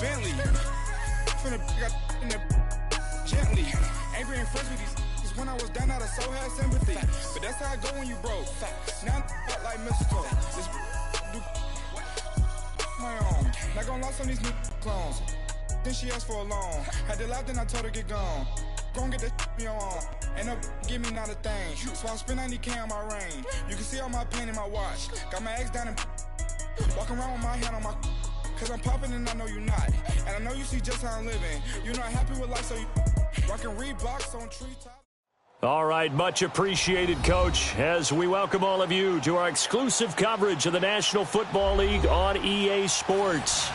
Bentley. Finna got in the gently. Ain't being friends with these. When I was down, I so had sympathy. But that's how I go when you broke. Now I'm like mistletoe. This do my own. Not gonna lie on these new clones. Then she asked for a loan. Had to laugh, then I told her get gone. Gon' get that me on. Ain't no give me not a thing. So I spend 90K on my range. You can see all my pain in my watch. Got my ex down and walking around with my hand on my. Cause I'm popping and I know you not. And I know you see just how I'm living. You're not happy with life, so you rockin' Reeboks on treetops. All right, much appreciated, Coach, as we welcome all of you to our exclusive coverage of the National Football League on EA Sports.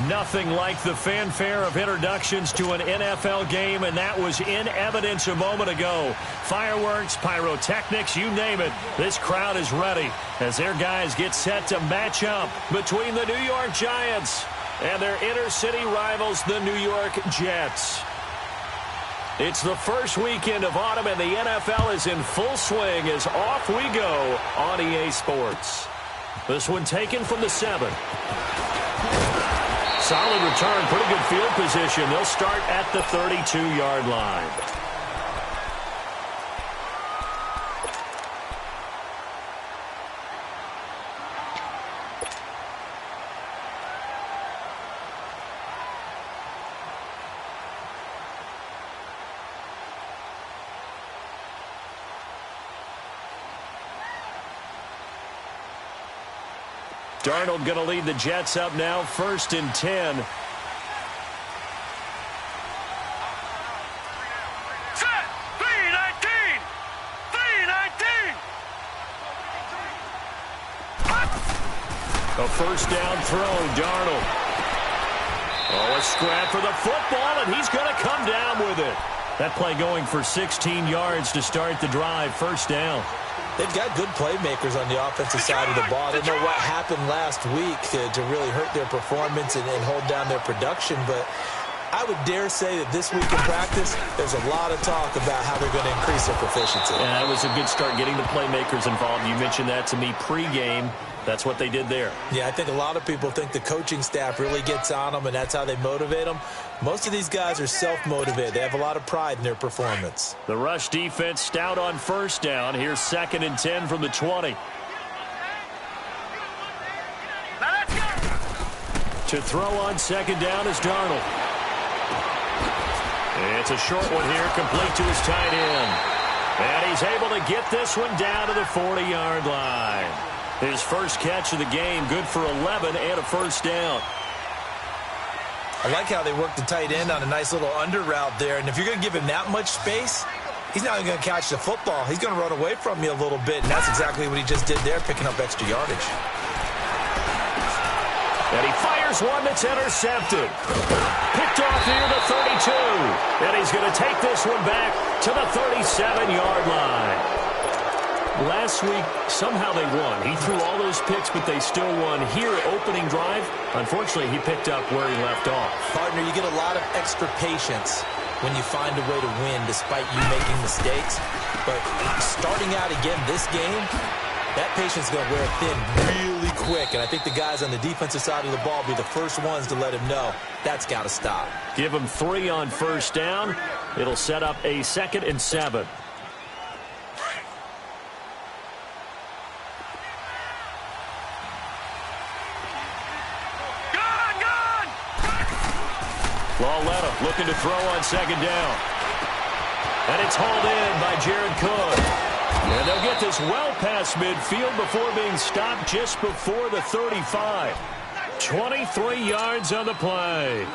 Nothing like the fanfare of introductions to an NFL game, and that was in evidence a moment ago. Fireworks, pyrotechnics, you name it. This crowd is ready as their guys get set to match up between the New York Giants and their inner-city rivals, the New York Jets. It's the first weekend of autumn, and the NFL is in full swing as off we go on EA Sports. This one taken from the 7. Solid return, pretty good field position. They'll start at the 32-yard line. Darnold going to lead the Jets up now, 1st and 10. Set! 3-19! 3-19! A first down throw, Darnold. Oh, a scrap for the football, and he's going to come down with it. That play going for 16 yards to start the drive, 1st down. They've got good playmakers on the offensive side of the ball. I don't know what happened last week to really hurt their performance and hold down their production, but I would dare say that this week in practice, there's a lot of talk about how they're going to increase their proficiency. Yeah, that was a good start getting the playmakers involved. You mentioned that to me pregame. That's what they did there. Yeah, I think a lot of people think the coaching staff really gets on them, and that's how they motivate them. Most of these guys are self-motivated. They have a lot of pride in their performance. The rush defense stout on 1st down. Here's 2nd and 10 from the 20. To throw on 2nd down is Darnold. It's a short one here, complete to his tight end. And he's able to get this one down to the 40-yard line. His first catch of the game, good for 11 and a 1st down. I like how they work the tight end on a nice little under route there. And if you're going to give him that much space, he's not even going to catch the football. He's going to run away from you a little bit, and that's exactly what he just did there, picking up extra yardage. And he fires one that's intercepted. Picked off near the 32. And he's going to take this one back to the 37-yard line. Last week, somehow they won. He threw all those picks, but they still won. Here, opening drive, unfortunately, he picked up where he left off. Partner, you get a lot of extra patience when you find a way to win despite you making mistakes. But starting out again this game, that patience is going to wear thin really quick. And I think the guys on the defensive side of the ball will be the first ones to let him know that's got to stop. Give him 3 on 1st down. It'll set up a 2nd and 7. Lawletta looking to throw on 2nd down. And it's hauled in by Jared Cook. And they'll get this well past midfield before being stopped just before the 35. 23 yards on the play.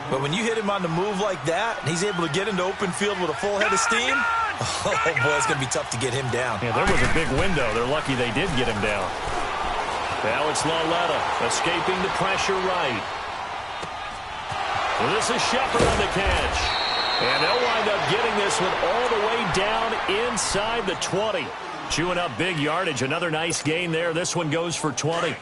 But when you hit him on the move like that, and he's able to get into open field with a full head of steam, oh, boy, it's going to be tough to get him down. Yeah, there was a big window. They're lucky they did get him down. Alex Lawletta escaping the pressure right. Well, this is Shepard on the catch. And they'll wind up getting this one all the way down inside the 20. Chewing up big yardage. Another nice gain there. This one goes for 20.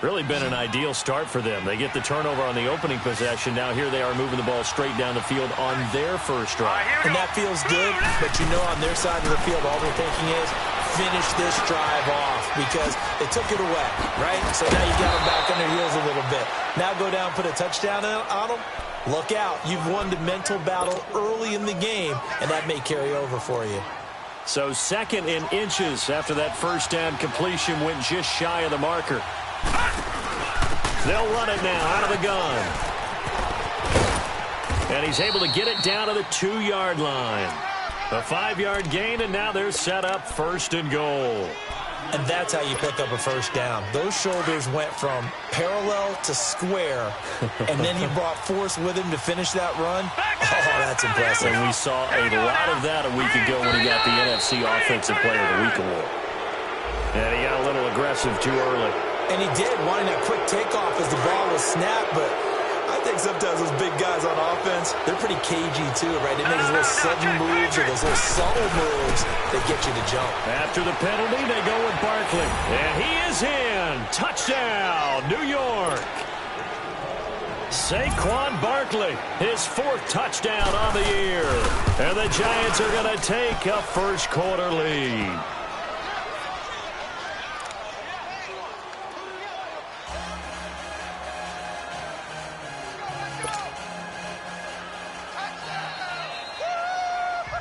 Really been an ideal start for them. They get the turnover on the opening possession. Now here they are moving the ball straight down the field on their first drive. And that feels good, but you know on their side of the field all they're thinking is finish this drive off because they took it away, right? So now you got them back on their heels a little bit. Now go down, put a touchdown on them. Look out. You've won the mental battle early in the game, and that may carry over for you. So 2nd in inches after that first down completion went just shy of the marker. They'll run it now out of the gun. And he's able to get it down to the 2-yard line. A 5-yard gain, and now they're set up 1st and goal. And that's how you pick up a first down. Those shoulders went from parallel to square, and then he brought force with him to finish that run. Oh, that's impressive. And we saw a lot of that a week ago when he got the NFC Offensive Player of the Week award. And he got a little aggressive too early. And he did, wanting that quick takeoff as the ball was snapped, but I think sometimes those big guys on offense, they're pretty cagey too, right? They make those little sudden moves or those little subtle moves that get you to jump. After the penalty, they go with Barkley. And he is in. Touchdown, New York. Saquon Barkley, his 4th touchdown on the year. And the Giants are going to take a first-quarter lead.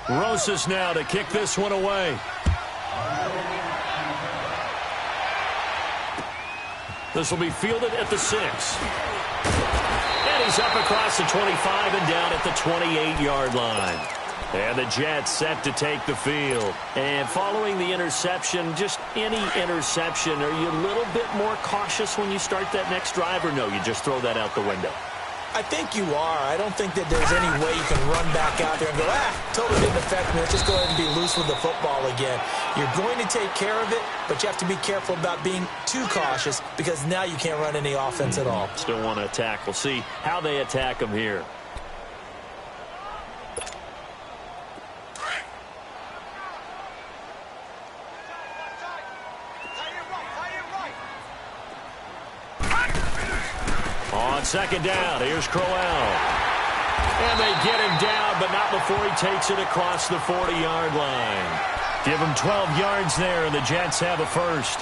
Rosas now to kick this one away. This will be fielded at the 6. And he's up across the 25 and down at the 28-yard line. And the Jets set to take the field. And following the interception, just any interception, are you a little bit more cautious when you start that next drive, or no, you just throw that out the window? I think you are. I don't think that there's any way you can run back out there and go, totally didn't affect me. Let's just go ahead and be loose with the football again. You're going to take care of it, but you have to be careful about being too cautious because now you can't run any offense at all. Still want to attack. We'll see how they attack them here. On 2nd down, here's Crowell. And they get him down, but not before he takes it across the 40-yard line. Give him 12 yards there, and the Jets have a first.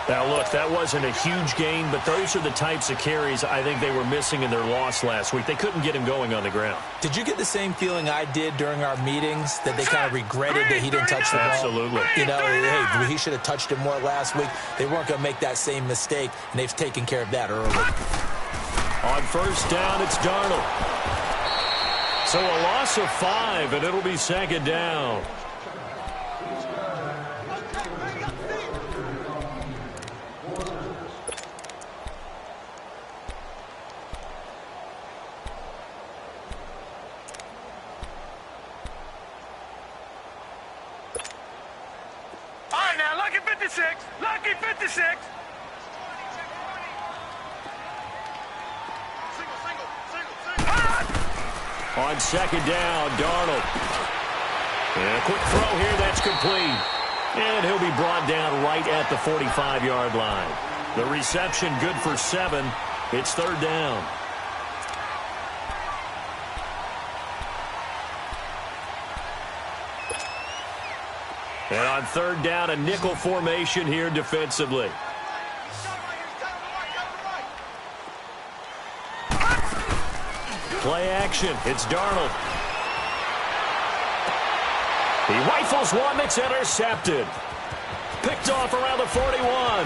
Now, look, that wasn't a huge gain, but those are the types of carries I think they were missing in their loss last week. They couldn't get him going on the ground. Did you get the same feeling I did during our meetings, that they kind of regretted that he didn't touch the ball? Absolutely. You know, hey, he should have touched it more last week. They weren't going to make that same mistake, and they've taken care of that early. On 1st down, it's Darnold. So a loss of 5, and it'll be 2nd down. All right, now, lucky 56. Lucky 56. On 2nd down, Darnold. And a quick throw here, that's complete. And he'll be brought down right at the 45-yard line. The reception good for 7. It's 3rd down. And on 3rd down, a nickel formation here defensively. Play action. It's Darnold. He rifles one that's intercepted. Picked off around the 41.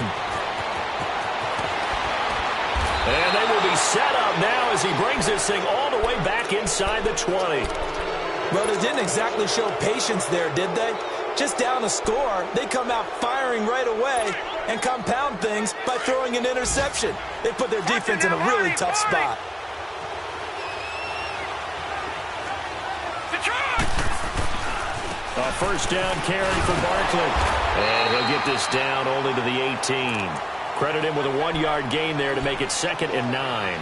And they will be set up now as he brings this thing all the way back inside the 20. Well, they didn't exactly show patience there, did they? Just down a score, they come out firing right away and compound things by throwing an interception. They put their defense in a really tough spot. A 1st down carry for Barkley. And he'll get this down only to the 18. Credit him with a 1-yard gain there to make it 2nd and 9.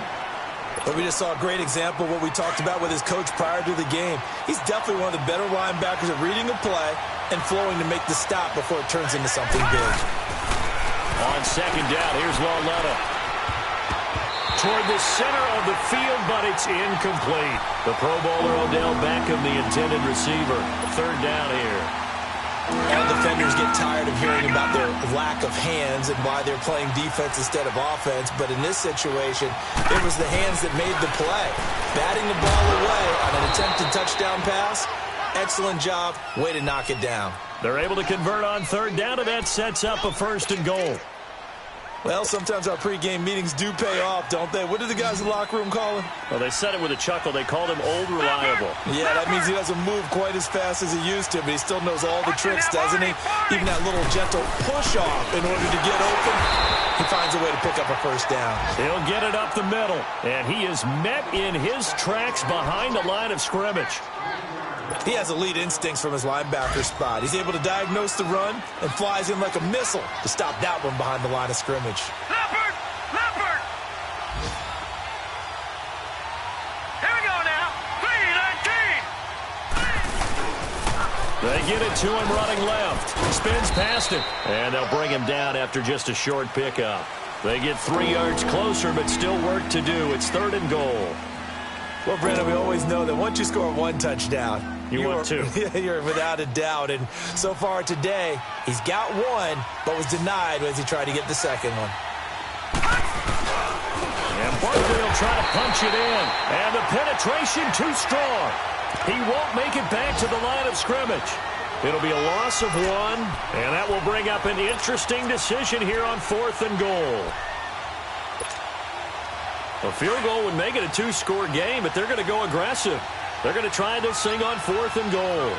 But we just saw a great example of what we talked about with his coach prior to the game. He's definitely one of the better linebackers at reading a play and flowing to make the stop before it turns into something big. On 2nd down, here's Lauletta. Toward the center of the field, but it's incomplete. The Pro Bowler Odell Beckham, the intended receiver. 3rd down here. All defenders get tired of hearing about their lack of hands and why they're playing defense instead of offense. But in this situation, it was the hands that made the play. Batting the ball away on an attempted touchdown pass. Excellent job. Way to knock it down. They're able to convert on third down, and that sets up a 1st and goal. Well, sometimes our pregame meetings do pay off, don't they? What did the guys in the locker room call him? Well, they said it with a chuckle. They called him Old Reliable. Yeah, that means he doesn't move quite as fast as he used to, but he still knows all the tricks, doesn't he? Even that little gentle push-off in order to get open, he finds a way to pick up a 1st down. He'll get it up the middle, and he is met in his tracks behind the line of scrimmage. He has elite instincts from his linebacker spot. He's able to diagnose the run and flies in like a missile to stop that one behind the line of scrimmage. Leopard! Leopard! Here we go now. 3-19. They get it to him running left. Spins past it, and they'll bring him down after just a short pickup. They get 3 yards closer, but still work to do. It's 3rd and goal. Well, Brandon, we always know that once you score 1 touchdown, you want 2. You're without a doubt. And so far today, he's got 1, but was denied as he tried to get the 2nd one. And Barkley will try to punch it in. And the penetration too strong. He won't make it back to the line of scrimmage. It'll be a loss of 1, and that will bring up an interesting decision here on 4th and goal. A field goal would make it a 2-score game, but they're going to go aggressive. They're going to try this thing on 4th and goal.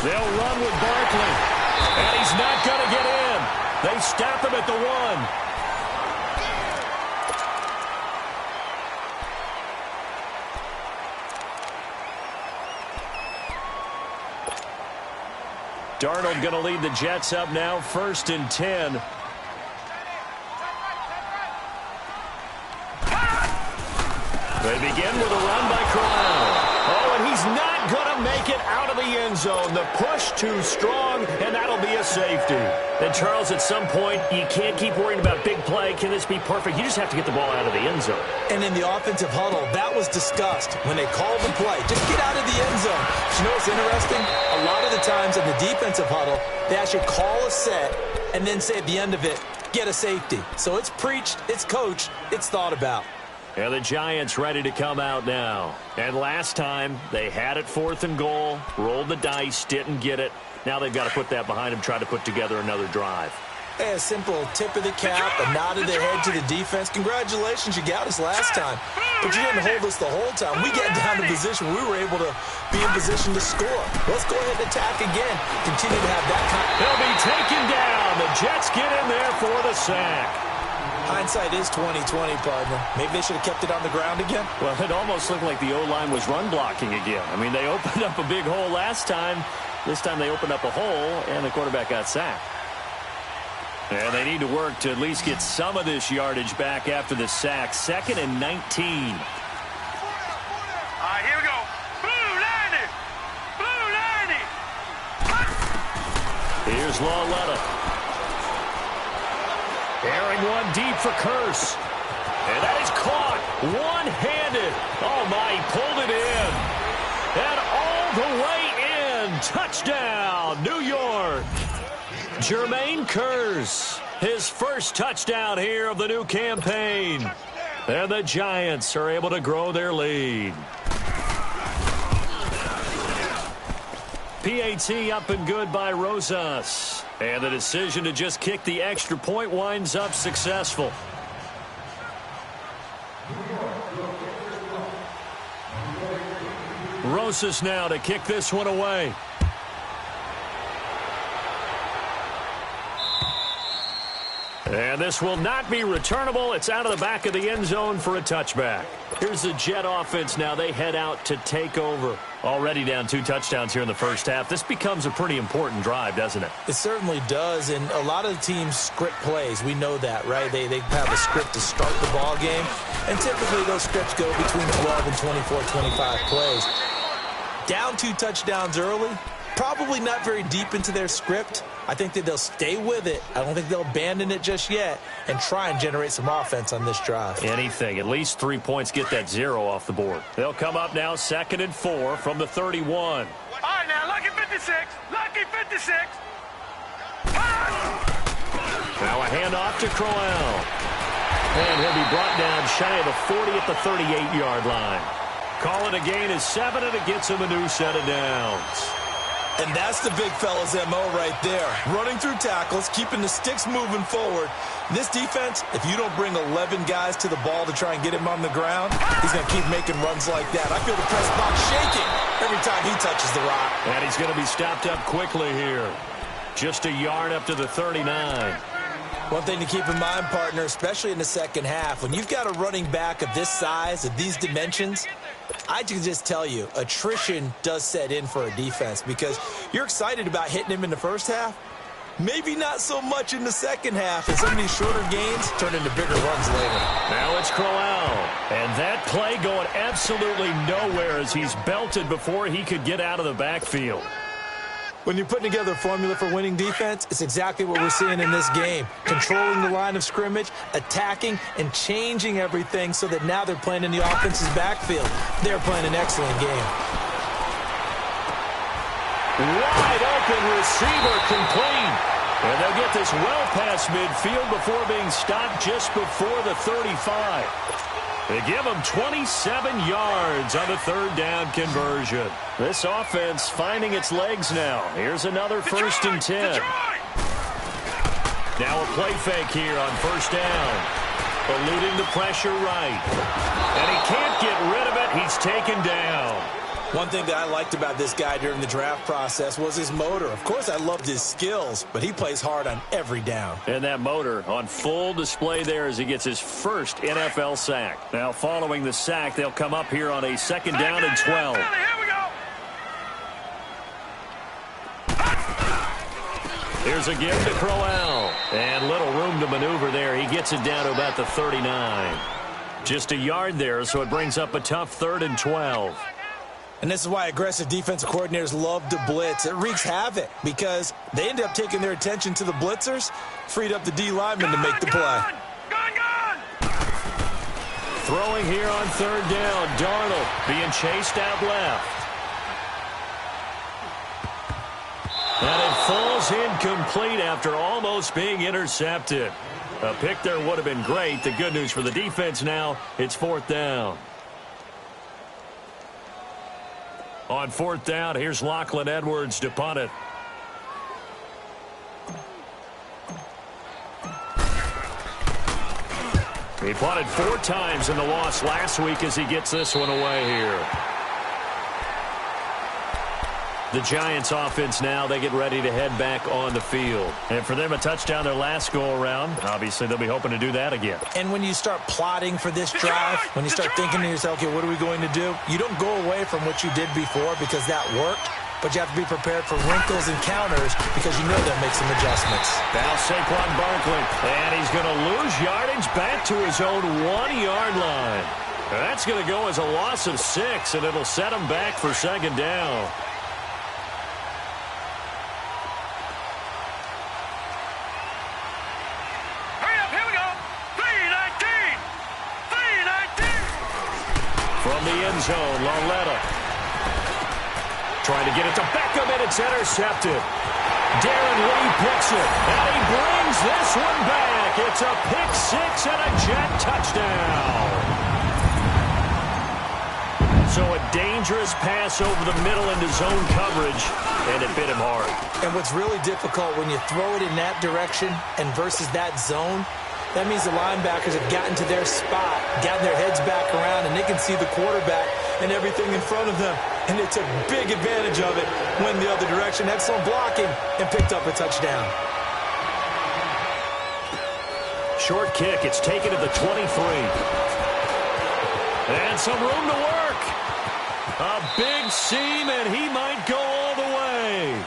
They'll run with Barkley, and he's not going to get in. They stop him at the 1. Darnold going to lead the Jets up now, 1st and 10. They begin with a run by Corral. Oh, and he's not going to make it out of the end zone. The push too strong, and that'll be a safety. And, Charles, at some point, you can't keep worrying about big play. Can this be perfect? You just have to get the ball out of the end zone. And in the offensive huddle, that was discussed when they called the play. Just get out of the end zone. But you know what's interesting? A lot of the times in the defensive huddle, they actually call a set and then say at the end of it, get a safety. So it's preached, it's coached, it's thought about. And the Giants ready to come out now. And last time, they had it 4th and goal, rolled the dice, didn't get it. Now they've got to put that behind them, try to put together another drive. Hey, a simple tip of the cap, a nod of the head to the defense. Congratulations, you got us last time. But you didn't hold us the whole time. We got down to position where we were able to be in position to score. Let's go ahead and attack again. Continue to have that kind. They'll be taken down. The Jets get in there for the sack. Hindsight is 20/20, partner. Maybe they should have kept it on the ground again. Well, it almost looked like the O-line was run blocking again. I mean, they opened up a big hole last time. This time they opened up a hole, and the quarterback got sacked. And they need to work to at least get some of this yardage back after the sack. 2nd and 19. All right, here we go. Blue 90. Blue 90. Here's Lawletta. Airing one deep for Curse. And that is caught one-handed. Oh, my, he pulled it in. And all the way in. Touchdown, New York. Jermaine Curse, his first touchdown here of the new campaign. And the Giants are able to grow their lead. PAT up and good by Rosas. And the decision to just kick the extra point winds up successful. Rosas now to kick this one away. And this will not be returnable. It's out of the back of the end zone for a touchback. Here's the Jet offense now. They head out to take over. Already down 2 touchdowns here in the first half. This becomes a pretty important drive, doesn't it? It certainly does, and a lot of the teams script plays. We know that, right? They have a script to start the ball game, and typically those scripts go between 12 and 24, 25 plays. Down 2 touchdowns early, probably not very deep into their script. I think that they'll stay with it. I don't think they'll abandon it just yet and try and generate some offense on this drive. Anything. At least 3 points, get that 0 off the board. They'll come up now 2nd and 4 from the 31. All right, now, lucky 56. Lucky 56. Now a handoff to Crowell. And he'll be brought down shy of the 40 at the 38-yard line. Call it a gain of 7, and it gets him a new set of downs. And that's the big fella's MO right there. Running through tackles, keeping the sticks moving forward. This defense, if you don't bring 11 guys to the ball to try and get him on the ground, he's going to keep making runs like that. I feel the press box shaking every time he touches the rock. And he's going to be stopped up quickly here. Just a yard up to the 39. One thing to keep in mind, partner, especially in the second half, when you've got a running back of this size, of these dimensions, I can just tell you, attrition does set in for a defense because you're excited about hitting him in the first half. Maybe not so much in the second half, and some of these shorter gains turn into bigger runs later. Now it's Crowell. And that play going absolutely nowhere as he's belted before he could get out of the backfield. When you're putting together a formula for winning defense, it's exactly what we're seeing in this game. Controlling the line of scrimmage, attacking, and changing everything so that now they're playing in the offense's backfield. They're playing an excellent game. Wide open receiver complete. And they'll get this well past midfield before being stopped just before the 35. They give them 27 yards on the 3rd down conversion. This offense finding its legs now. Here's another 1st and 10. Now a play fake here on 1st down. Eluding the pressure right. And he can't get rid of it. He's taken down. One thing that I liked about this guy during the draft process was his motor. Of course, I loved his skills, but he plays hard on every down. And that motor on full display there as he gets his first NFL sack. Now, following the sack, they'll come up here on a 2nd down and 12. Here we go. Here's a give to Crowell. And little room to maneuver there. He gets it down to about the 39. Just a yard there, so it brings up a tough 3rd and 12. And this is why aggressive defensive coordinators love to blitz. It wreaks havoc because they end up taking their attention to the blitzers, freed up the D lineman to make the play. Gone. Throwing here on 3rd down. Darnold being chased out left. And it falls incomplete after almost being intercepted. A pick there would have been great. The good news for the defense now, it's 4th down. On 4th down, here's Lachlan Edwards to punt it. He punted 4 times in the loss last week as he gets this one away here. The Giants offense now, they get ready to head back on the field. And for them, a touchdown their last go-around. Obviously, they'll be hoping to do that again. And when you start plotting for this drive, when you start thinking to yourself, okay, what are we going to do? You don't go away from what you did before because that worked, but you have to be prepared for wrinkles and counters because you know they'll make some adjustments. Now Saquon Barkley, and he's going to lose yardage back to his own 1-yard line. That's going to go as a loss of 6, and it'll set him back for 2nd down. Zone, Lauletta trying to get it to Beckham, and it's intercepted. Darren Lee picks it, and he brings this one back. It's a pick 6 and a Jet touchdown. So a dangerous pass over the middle into zone coverage, and it bit him hard. And what's really difficult when you throw it in that direction and versus that zone, that means the linebackers have gotten to their spot, gotten their heads back around, and they can see the quarterback and everything in front of them. And they took big advantage of it, went the other direction, excellent blocking, and picked up a touchdown. Short kick, it's taken to the 23. And some room to work. A big seam, and he might go all the way.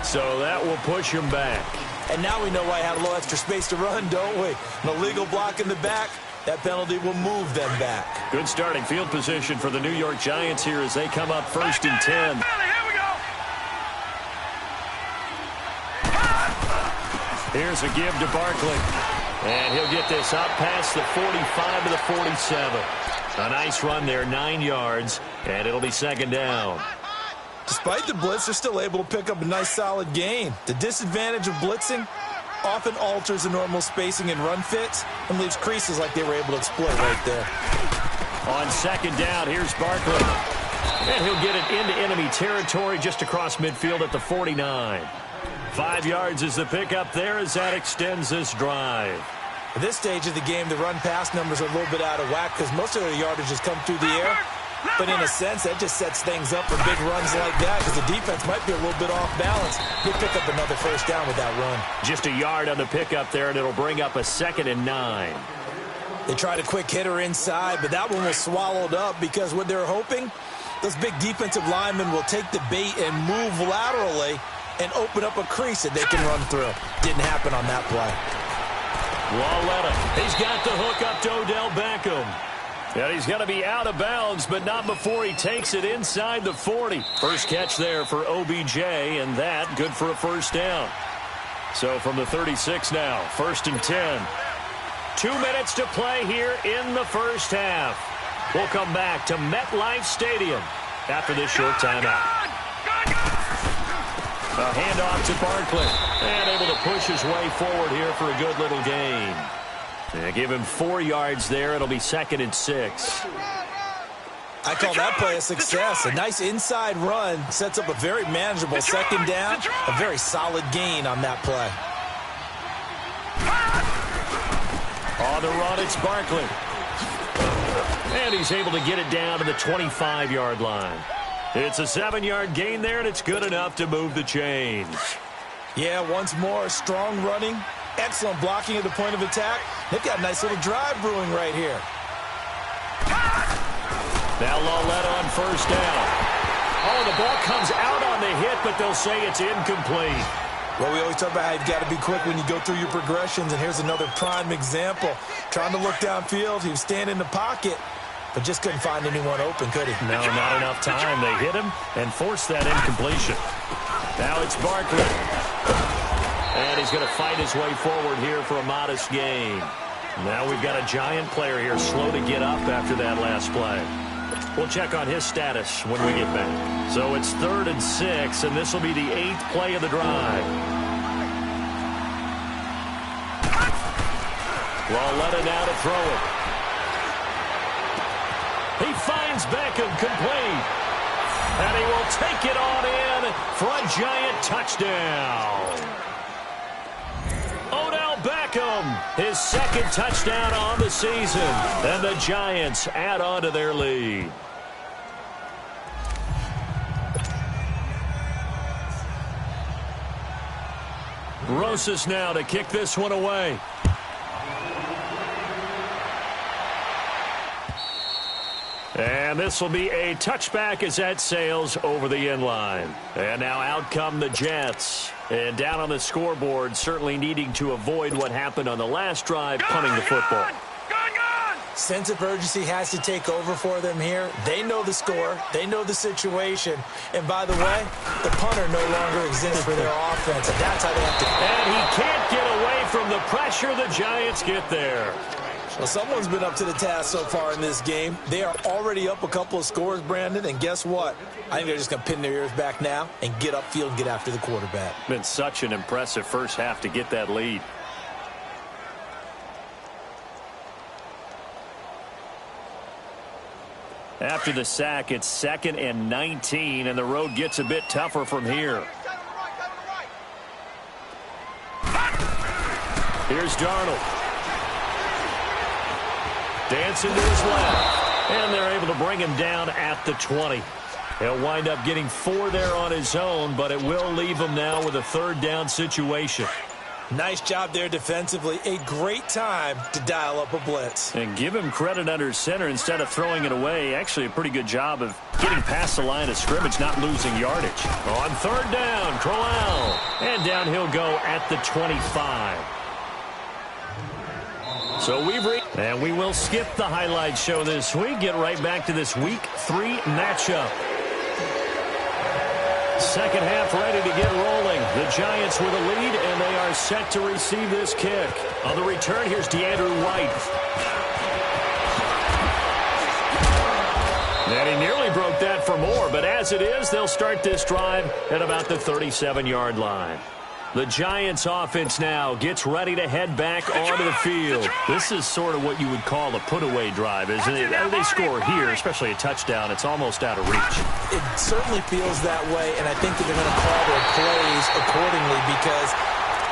So that will push him back. And now we know why I had a little extra space to run, don't we? An illegal block in the back, that penalty will move them back. Good starting field position for the New York Giants here as they come up 1st and 10. Here we go. Here's a give to Barkley. And he'll get this up past the 45 to the 47. A nice run there, 9 yards, and it'll be second down. Despite the blitz, they're still able to pick up a nice, solid gain. The disadvantage of blitzing often alters the normal spacing and run fits and leaves creases like they were able to exploit right there. On second down, here's Barkley. And he'll get it into enemy territory just across midfield at the 49. 5 yards is the pickup there as that extends this drive. At this stage of the game, the run-pass numbers are a little bit out of whack because most of their yardage has come through the air. But in a sense, that just sets things up for big runs like that because the defense might be a little bit off balance. He'll pick up another first down with that run. Just a yard on the pickup there, and it'll bring up a 2nd and 9. They tried a quick hitter inside, but that one was swallowed up because what they're hoping, those big defensive linemen will take the bait and move laterally and open up a crease that they can run through. Didn't happen on that play. Lauletta, he's got the hook up to Odell Beckham. And he's going to be out of bounds, but not before he takes it inside the 40. First catch there for OBJ, and that good for a first down. So from the 36 now, 1st and 10. 2 minutes to play here in the first half. We'll come back to MetLife Stadium after this short timeout. A handoff to Barkley, and able to push his way forward here for a good little gain. They give him 4 yards there. It'll be 2nd and 6. I call that play a success. A nice inside run sets up a very manageable second down. A very solid gain on that play. On the run, it's Barkley. And he's able to get it down to the 25-yard line. It's a 7-yard gain there, and it's good enough to move the chains. Yeah, once more, strong running, excellent blocking at the point of attack. They've got a nice little drive brewing right here. Now Lauletta on first down. Oh, the ball comes out on the hit, but they'll say it's incomplete. Well, we always talk about how you've got to be quick when you go through your progressions, and here's another prime example. Trying to look downfield, he was standing in the pocket, but just couldn't find anyone open, could he? No, not enough time. They hit him and forced that incompletion. Now it's Barkley. And he's going to fight his way forward here for a modest gain. Now we've got a giant player here slow to get up after that last play. We'll check on his status when we get back. So it's 3rd and 6, and this will be the 8th play of the drive. Lauletta now to throw it. He finds Beckham complete. And he will take it on in for a giant touchdown. Odell Beckham, his 2nd touchdown on the season. And the Giants add on to their lead. Rosas now to kick this one away. And this will be a touchback as that sails over the end line. And now out come the Jets. And down on the scoreboard, certainly needing to avoid what happened on the last drive, punting the football. Sense of urgency has to take over for them here. They know the score. They know the situation. And by the way, the punter no longer exists for their offense. And that's how they have to. And he can't get away from the pressure. The Giants get there. Well, someone's been up to the task so far in this game. They are already up a couple of scores, Brandon, and guess what? I think they're just going to pin their ears back now and get upfield and get after the quarterback. Been such an impressive first half to get that lead. After the sack, it's 2nd and 19, and the road gets a bit tougher from here. Here's Darnold. Dancing to his left, and they're able to bring him down at the 20. He'll wind up getting 4 there on his own, but it will leave him now with a 3rd down situation. Nice job there defensively. A great time to dial up a blitz. And give him credit under center instead of throwing it away. Actually a pretty good job of getting past the line of scrimmage, not losing yardage. On 3rd down, Crowell. And down he'll go at the 25. So and we will skip the highlight show this week. Get right back to this Week 3 matchup. Second half ready to get rolling. The Giants with a lead, and they are set to receive this kick. On the return, here's DeAndre White. And he nearly broke that for more, but as it is, they'll start this drive at about the 37-yard line. The Giants offense now gets ready to head back onto the field. This is sort of what you would call a put-away drive, isn't it? They score here, especially a touchdown. It's almost out of reach. It certainly feels that way, and I think that they're going to call their plays accordingly because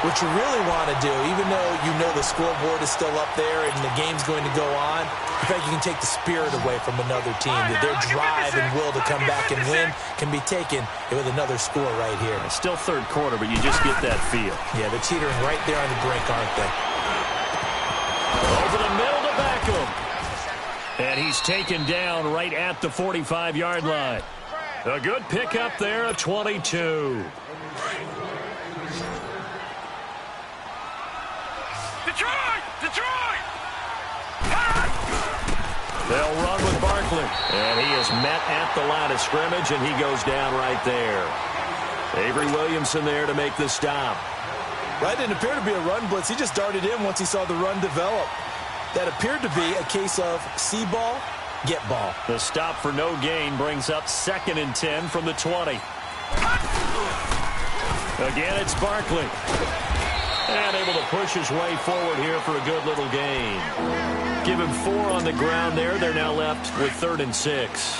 what you really want to do, even though you know the scoreboard is still up there and the game's going to go on, in fact, you can take the spirit away from another team. That their drive and will to come back and win can be taken with another score right here. It's still third quarter, but you just get that feel. Yeah, they're teetering right there on the brink, aren't they? Over the middle to Beckham. And he's taken down right at the 45-yard line. A good pickup there, a 22. Detroit! They'll run with Barkley. And he is met at the line of scrimmage, and he goes down right there. Avery Williamson there to make the stop. Right, didn't appear to be a run blitz. He just darted in once he saw the run develop. That appeared to be a case of see ball, get ball. The stop for no gain brings up 2nd and 10 from the 20. Again, it's Barkley. And able to push his way forward here for a good little gain. Give him 4 on the ground there. They're now left with 3rd and 6.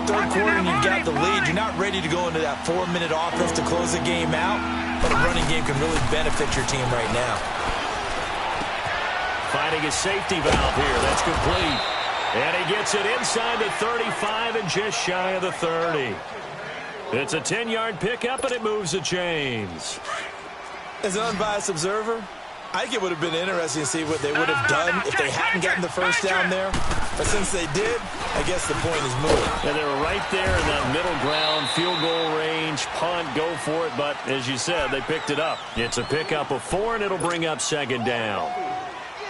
Third quarter and you've got the lead. You're not ready to go into that 4-minute offense to close the game out, but a running game can really benefit your team right now. Finding a safety valve here. That's complete. And he gets it inside the 35 and just shy of the 30. It's a 10-yard pickup, and it moves the chains. As an unbiased observer, I think it would have been interesting to see what they would have done if they hadn't gotten the first down there. But since they did, I guess the point is moot. And they were right there in that middle ground, field goal range, punt, go for it. But as you said, they picked it up. It's a pickup of 4, and it'll bring up 2nd down.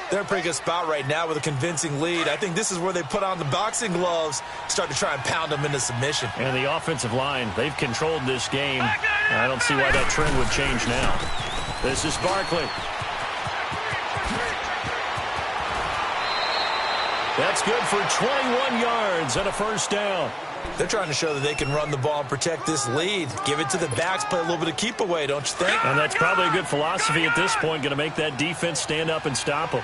They're in a pretty good spot right now with a convincing lead. I think this is where they put on the boxing gloves, start to try and pound them into submission. And the offensive line, they've controlled this game. I don't see why that trend would change now. This is Barkley. That's good for 21 yards and a first down. They're trying to show that they can run the ball and protect this lead. Give it to the backs, play a little bit of keep away, don't you think? And that's probably a good philosophy at this point, going to make that defense stand up and stop them.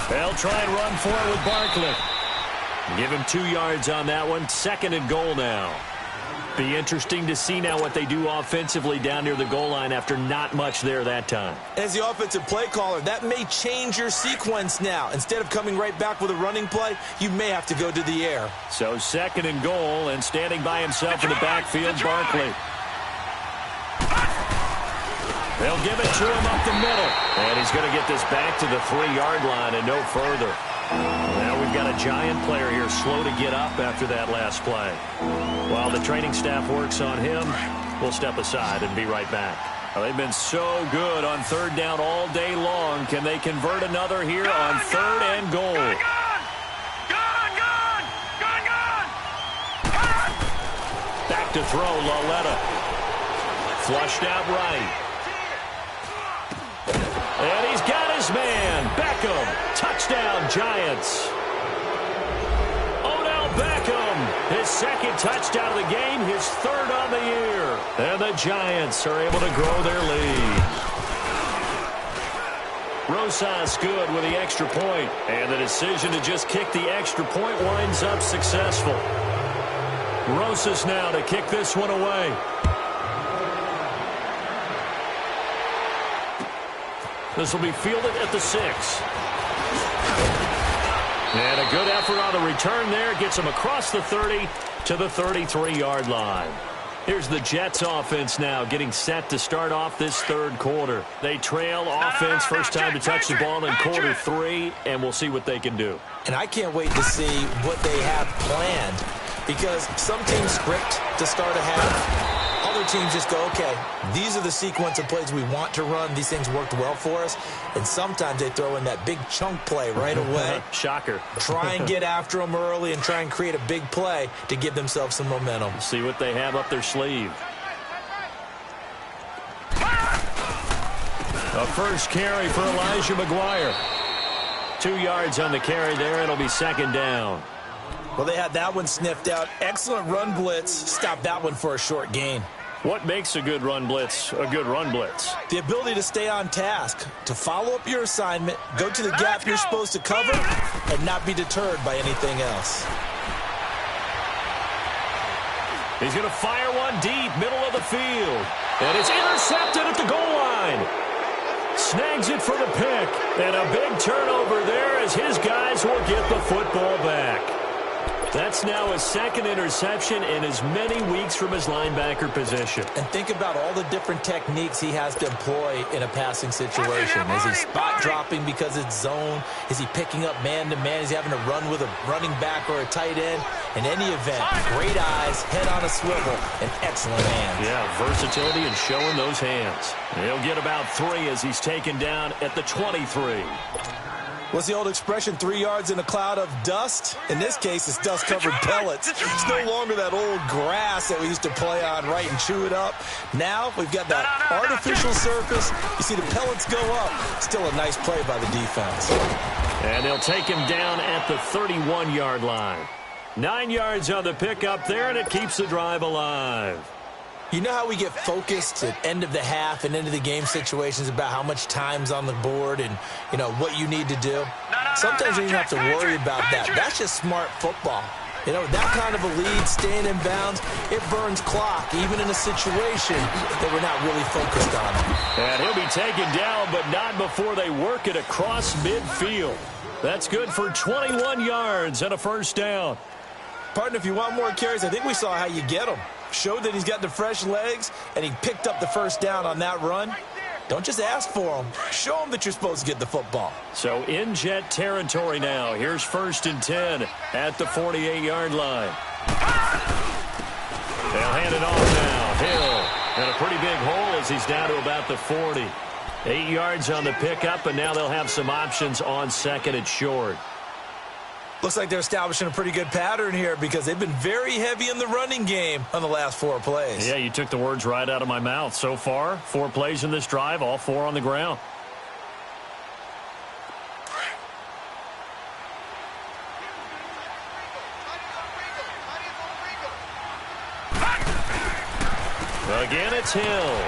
They'll try and run for it with Barkley. Give him 2 yards on that one. 2nd and goal now. Be interesting to see now what they do offensively down near the goal line after not much there that time. As the offensive play caller, that may change your sequence now. Instead of coming right back with a running play, you may have to go to the air. So 2nd and goal, and standing by himself in the backfield, Barkley. They'll give it to him up the middle. And he's going to get this back to the 3-yard line and no further. Now we've got a Giant player here slow to get up after that last play. While the training staff works on him, we'll step aside and be right back. Well, they've been so good on 3rd down all day long. Can they convert another here on 3rd and goal? Back to throw, Laletta. Flushed out right. And he's got his man, Beckham. Touchdown, Giants. Odell Beckham, his 2nd touchdown of the game, his 3rd on the year. And the Giants are able to grow their lead. Rosas good with the extra point. And the decision to just kick the extra point winds up successful. Rosas now to kick this one away. This will be fielded at the 6. And a good effort on the return there. Gets him across the 30 to the 33-yard line. Here's the Jets offense now getting set to start off this 3rd quarter. They trail offense first time to touch the ball in quarter 3, and we'll see what they can do. And I can't wait to see what they have planned, because some teams script to start a half. Other teams just go, okay, these are the sequence of plays we want to run. These things worked well for us. And sometimes they throw in that big chunk play right away. Shocker. Try and get after them early and try and create a big play to give themselves some momentum. See what they have up their sleeve. A first carry for Elijah McGuire. 2 yards on the carry there. It'll be second down. Well, they had that one sniffed out. Excellent run blitz. Stopped that one for a short gain. What makes a good run blitz a good run blitz? The ability to stay on task, to follow up your assignment, go to the gap you're supposed to cover, and not be deterred by anything else. He's going to fire one deep, middle of the field. And it's intercepted at the goal line. Snags it for the pick. And a big turnover there as his guys will get the football back. That's now his second interception in as many weeks from his linebacker position. And think about all the different techniques he has to employ in a passing situation. Is he spot dropping because it's zone? Is he picking up man-to-man? Is he having to run with a running back or a tight end? In any event, great eyes, head on a swivel, and excellent hands. Yeah, versatility and showing those hands. He'll get about 3 as he's taken down at the 23. What's the old expression, 3 yards in a cloud of dust? In this case, it's dust-covered pellets. It's no longer that old grass that we used to play on, right, and chew it up. Now we've got that artificial surface. You see the pellets go up. Still a nice play by the defense. And they'll take him down at the 31-yard line. 9 yards on the pickup there, and it keeps the drive alive. You know how we get focused at end of the half and into the game situations about how much time's on the board and, you know, what you need to do? Sometimes you don't even have to worry about that. That's just smart football. You know, that kind of a lead, staying in bounds, it burns clock, even in a situation that we're not really focused on. And he'll be taken down, but not before they work it across midfield. That's good for 21 yards and a first down. Partner, if you want more carries, I think we saw how you get them. Showed that he's got the fresh legs, and he picked up the first down on that run. Don't just ask for them. Show them that you're supposed to get the football. So in jet territory now. Here's 1st and 10 at the 48-yard line. They'll hand it off now. Hill. And a pretty big hole as he's down to about the 40. 8 yards on the pickup, and now they'll have some options on second and short. Looks like they're establishing a pretty good pattern here because they've been very heavy in the running game on the last 4 plays. Yeah, you took the words right out of my mouth. So far, 4 plays in this drive, all 4 on the ground. Again, it's Hill.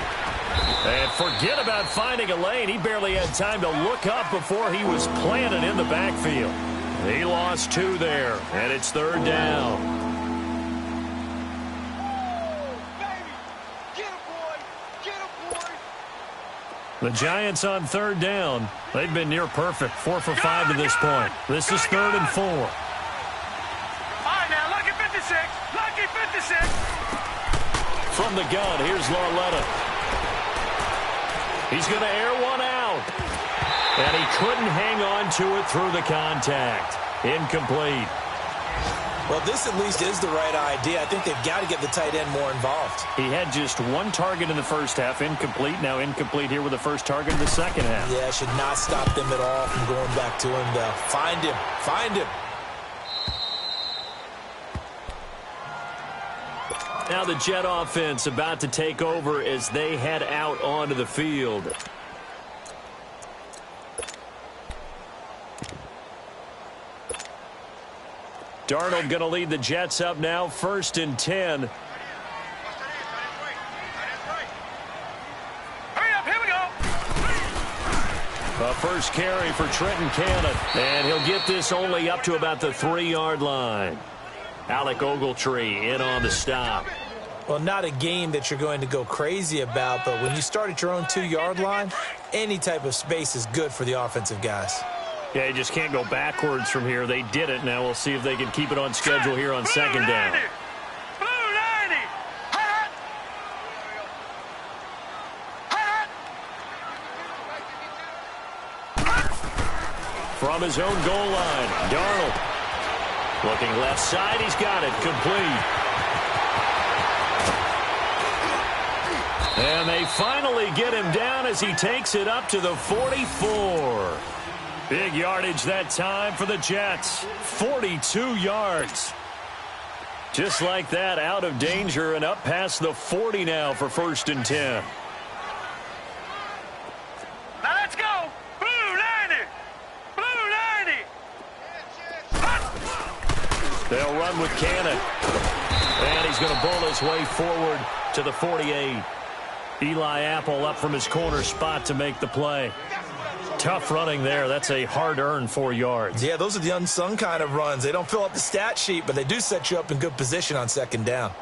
And forget about finding a lane. He barely had time to look up before he was planted in the backfield. He lost 2 there, and it's 3rd down. The Giants on 3rd down. They've been near perfect, 4 for 5 to this point. This is 3rd and 4. All right, now, lucky 56. Lucky 56. From the gun, here's Lauletta. He's going to air one out. And he couldn't hang on to it through the contact. Incomplete. Well, this at least is the right idea. I think they've got to get the tight end more involved. He had just 1 target in the first half, incomplete. Now incomplete here with the first target in the second half. Yeah, should not stop them at all from going back to him, though. Find him. Find him. Now the Jet offense about to take over as they head out onto the field. Darnold going to lead the Jets up now, 1st and 10. Hurry up, here we go. A first carry for Trenton Cannon, and he'll get this only up to about the 3-yard line. Alec Ogletree in on the stop. Well, not a game that you're going to go crazy about, but when you start at your own 2-yard line, any type of space is good for the offensive guys. Yeah, you just can't go backwards from here. They did it. Now we'll see if they can keep it on schedule here on 2nd down. Blue 90. Hot. Hot. From his own goal line, Darnold. Looking left side, he's got it. Complete. finally get him down as he takes it up to the 44. Big yardage that time for the Jets. 42 yards. Just like that, out of danger and up past the 40 now for 1st and 10. Now let's go. Blue 90. Blue 90. They'll run with Cannon. And he's going to bull his way forward to the 48. Eli Apple up from his corner spot to make the play. Tough running there. That's a hard-earned 4 yards. Yeah, those are the unsung kind of runs. They don't fill up the stat sheet, but they do set you up in good position on 2nd down.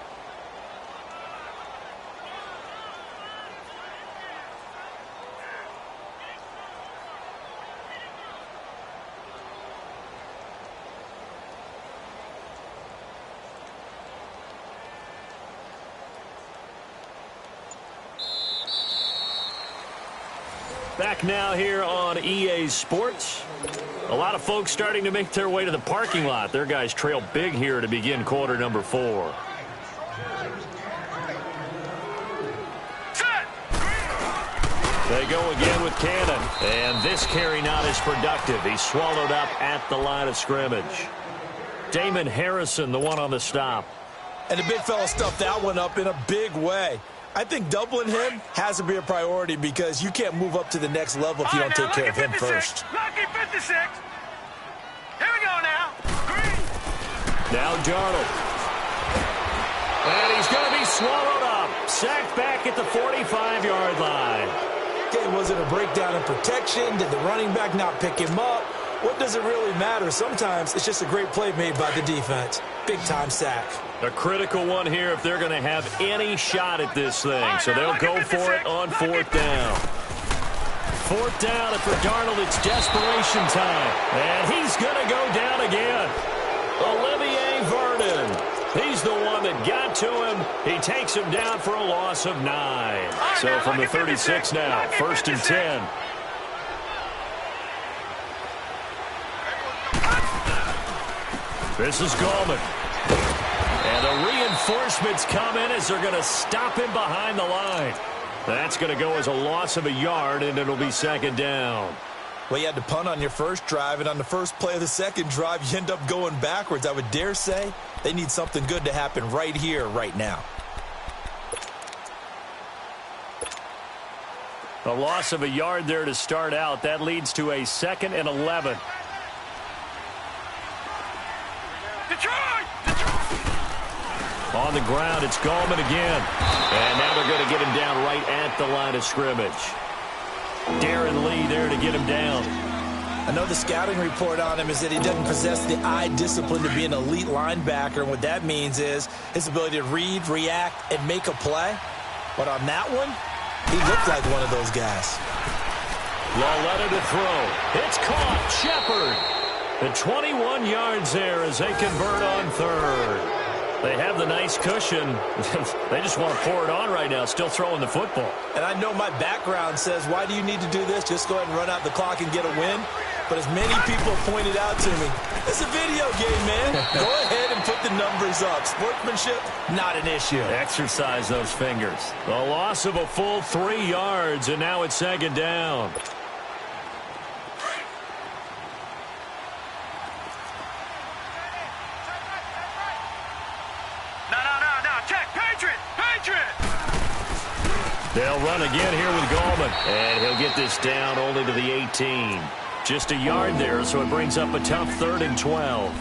Back now here on EA Sports. A lot of folks starting to make their way to the parking lot. Their guys trail big here to begin quarter number 4. They go again with Cannon. And this carry not as productive. He's swallowed up at the line of scrimmage. Damon Harrison, the one on the stop. And the big fella stuffed that one up in a big way. I think doubling him has to be a priority because you can't move up to the next level if you don't take care of him first. Lucky 56. Here we go now. Green. Now Darnold. And he's going to be swallowed up. Sacked back at the 45-yard line. Okay, was it a breakdown in protection? Did the running back not pick him up? What does it really matter? Sometimes it's just a great play made by the defense. Big-time sack. A critical one here if they're going to have any shot at this thing. So they'll go for it on 4th down. 4th down, and for Darnold, it's desperation time. And he's going to go down again. Olivier Vernon. He's the one that got to him. He takes him down for a loss of 9. So from the 36 now, 1st and 10. This is Gallman. And the reinforcements come in as they're going to stop him behind the line. That's going to go as a loss of a yard, and it'll be 2nd down. Well, you had to punt on your first drive, and on the first play of the second drive, you end up going backwards. I would dare say they need something good to happen right here, right now. A loss of a yard there to start out. That leads to a 2nd and 11. On the ground, it's Gallman again. And now they're going to get him down right at the line of scrimmage. Darren Lee there to get him down. I know the scouting report on him is that he doesn't possess the eye discipline to be an elite linebacker. And what that means is his ability to read, react, and make a play. But on that one, he looked like one of those guys. Lauletta to throw. It's caught. Shepard. And 21 yards there as they convert on 3rd. They have the nice cushion. They just want to pour it on right now, still throwing the football. And I know my background says, why do you need to do this? Just go ahead and run out the clock and get a win. But as many people have pointed out to me, it's a video game, man. Go ahead and put the numbers up. Sportsmanship, not an issue. Exercise those fingers. A loss of a full 3 yards, and now it's 2nd down. They'll run again here with Gallman. And he'll get this down only to the 18. Just a yard there, so it brings up a tough 3rd and 12.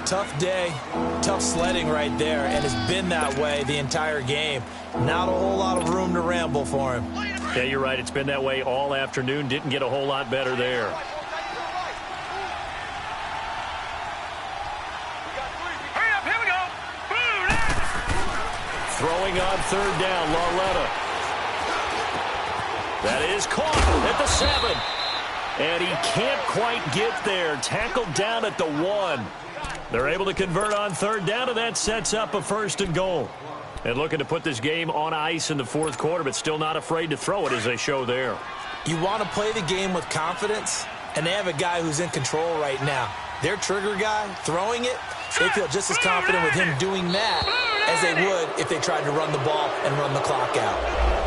Tough day, tough sledding right there, and it's been that way the entire game. Not a whole lot of room to ramble for him. Yeah, you're right. It's been that way all afternoon. Didn't get a whole lot better there. Hurry up, here we go. Throwing on 3rd down, Lauletta. That is caught at the 7. And he can't quite get there. Tackled down at the 1. They're able to convert on 3rd down, and that sets up a 1st and goal. And looking to put this game on ice in the 4th quarter, but still not afraid to throw it as they show there. You want to play the game with confidence, and they have a guy who's in control right now. Their trigger guy, throwing it, they feel just as confident with him doing that as they would if they tried to run the ball and run the clock out.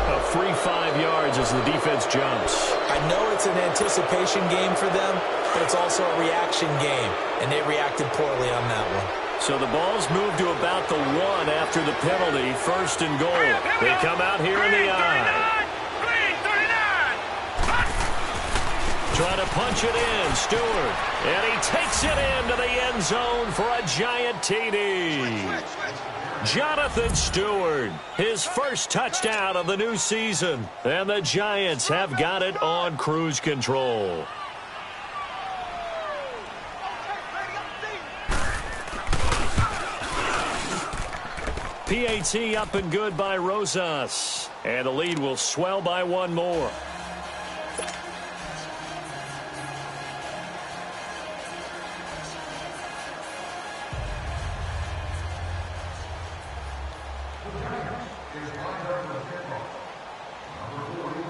A free 5 yards as the defense jumps. I know it's an anticipation game for them, but it's also a reaction game, and they reacted poorly on that one. So the ball's moved to about the 1 after the penalty, 1st and goal. They come out here in the eye. Trying to punch it in, Stewart. And he takes it into the end zone for a giant TD. Jonathan Stewart, his first touchdown of the new season. And the Giants have got it on cruise control. PAT up and good by Rosas. And the lead will swell by 1 more.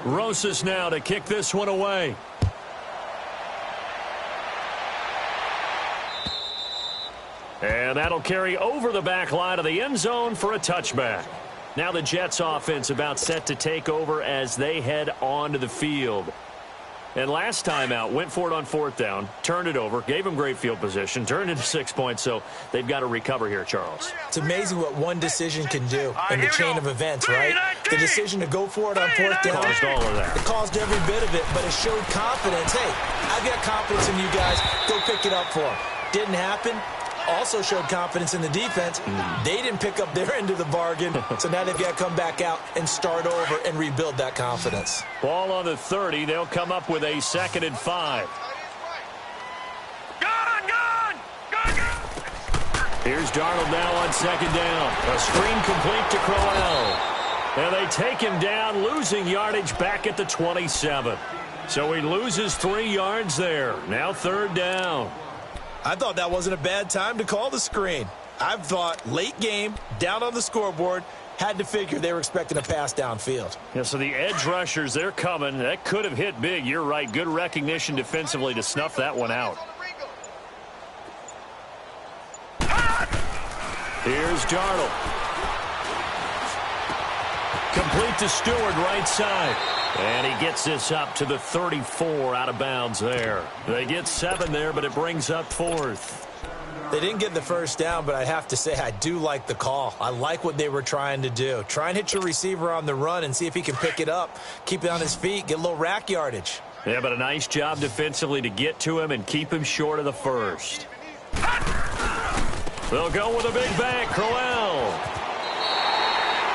Rosas now to kick this one away. And that'll carry over the back line of the end zone for a touchback. Now the Jets offense about set to take over as they head onto the field. And last time out, went for it on 4th down, turned it over, gave them great field position, turned it to 6 points, so they've got to recover here, Charles. It's amazing what one decision can do in the chain of events, right? The decision to go for it on 4th down. Caused all of that. It caused every bit of it, but it showed confidence. Hey, I've got confidence in you guys. Go pick it up for them. Didn't happen. Also showed confidence in the defense. They didn't pick up their end of the bargain, so now they've got to come back out and start over and rebuild that confidence. Ball on the 30. They'll come up with a 2nd and 5. Here's Darnold now on 2nd down. A screen complete to Crowell. And they take him down, losing yardage back at the 27. So he loses 3 yards there. Now 3rd down. I thought that wasn't a bad time to call the screen. I've thought late game, down on the scoreboard, had to figure they were expecting a pass downfield. Yeah, so the edge rushers, they're coming. That could have hit big. You're right. Good recognition defensively to snuff that one out. Here's Darnold. Complete to Stewart, right side. And he gets this up to the 34 out of bounds there. They get 7 there, but it brings up 4th. They didn't get the 1st down, but I have to say I do like the call. I like what they were trying to do. Try and hit your receiver on the run and see if he can pick it up. Keep it on his feet, get a little rack yardage. Yeah, but a nice job defensively to get to him and keep him short of the 1st. They'll go with a big bang, Crowell.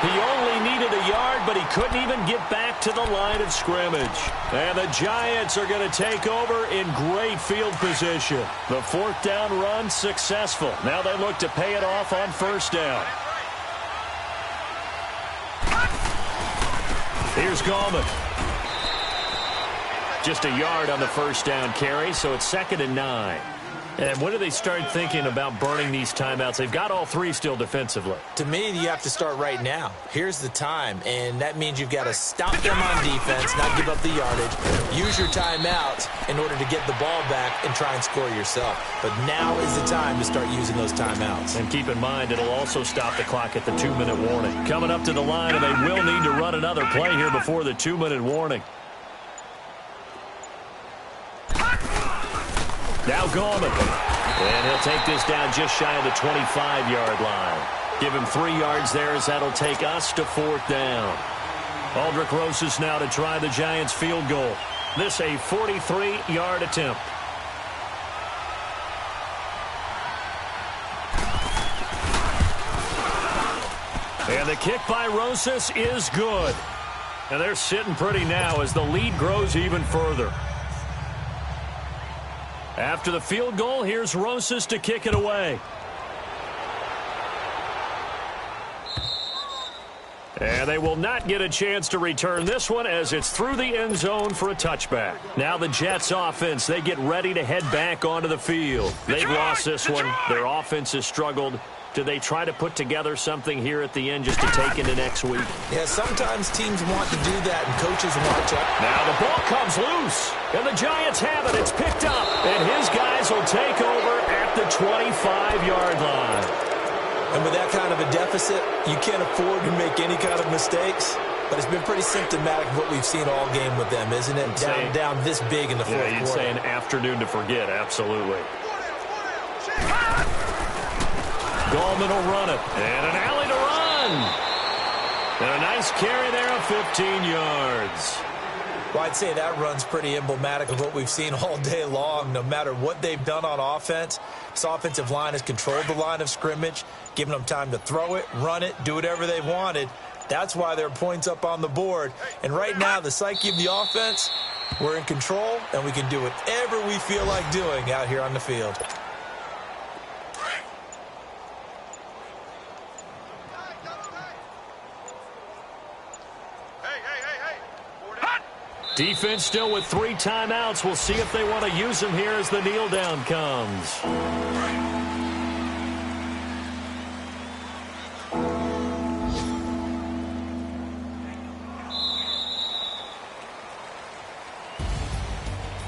He only needed a yard, but he couldn't even get back to the line of scrimmage. And the Giants are going to take over in great field position. The 4th down run successful. Now they look to pay it off on 1st down. Here's Gallman. Just a yard on the 1st down carry, so it's 2nd and 9. And when do they start thinking about burning these timeouts? They've got all 3 still defensively. To me, you have to start right now. Here's the time, and that means you've got to stop them on defense, not give up the yardage, use your timeouts in order to get the ball back and try and score yourself. But now is the time to start using those timeouts. And keep in mind, it'll also stop the clock at the 2-minute warning. Coming up to the line, and they will need to run another play here before the 2-minute warning. Now Gallman. And he'll take this down just shy of the 25-yard line. Give him 3 yards there as that'll take us to 4th down. Aldrich Rosas now to try the Giants field goal. This a 43-yard attempt. And the kick by Rosas is good. And they're sitting pretty now as the lead grows even further. After the field goal, here's Rosas to kick it away. And they will not get a chance to return this one as it's through the end zone for a touchback. Now the Jets offense, they get ready to head back onto the field. They've lost this one. Their offense has struggled. Do they try to put together something here at the end just to take into next week? Yeah, sometimes teams want to do that, and coaches watch out. Now the ball comes loose, and the Giants have it. It's picked up, and his guys will take over at the 25-yard line. And with that kind of a deficit, you can't afford to make any kind of mistakes. But it's been pretty symptomatic of what we've seen all game with them, isn't it? Down this big in the fourth quarter. You'd say an afternoon to forget, absolutely. Gallman will run it. And an alley to run. And a nice carry there of 15 yards. Well, I'd say that run's pretty emblematic of what we've seen all day long. No matter what they've done on offense, this offensive line has controlled the line of scrimmage, giving them time to throw it, run it, do whatever they wanted. That's why there are points up on the board. And right now, the psyche of the offense, we're in control, and we can do whatever we feel like doing out here on the field. Defense still with 3 timeouts. We'll see if they want to use them here as the kneel down comes.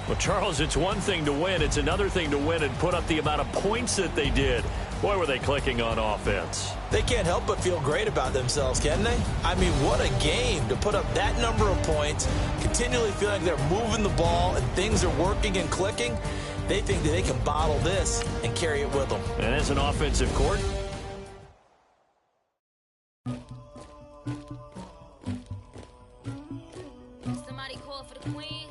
Well, Charles, it's one thing to win. It's another thing to win and put up the amount of points that they did. Boy, were they clicking on offense. They can't help but feel great about themselves, can they? I mean, what a game to put up that number of points, continually feeling they're moving the ball and things are working and clicking. They think that they can bottle this and carry it with them. And as an offensive court, somebody call for the queen.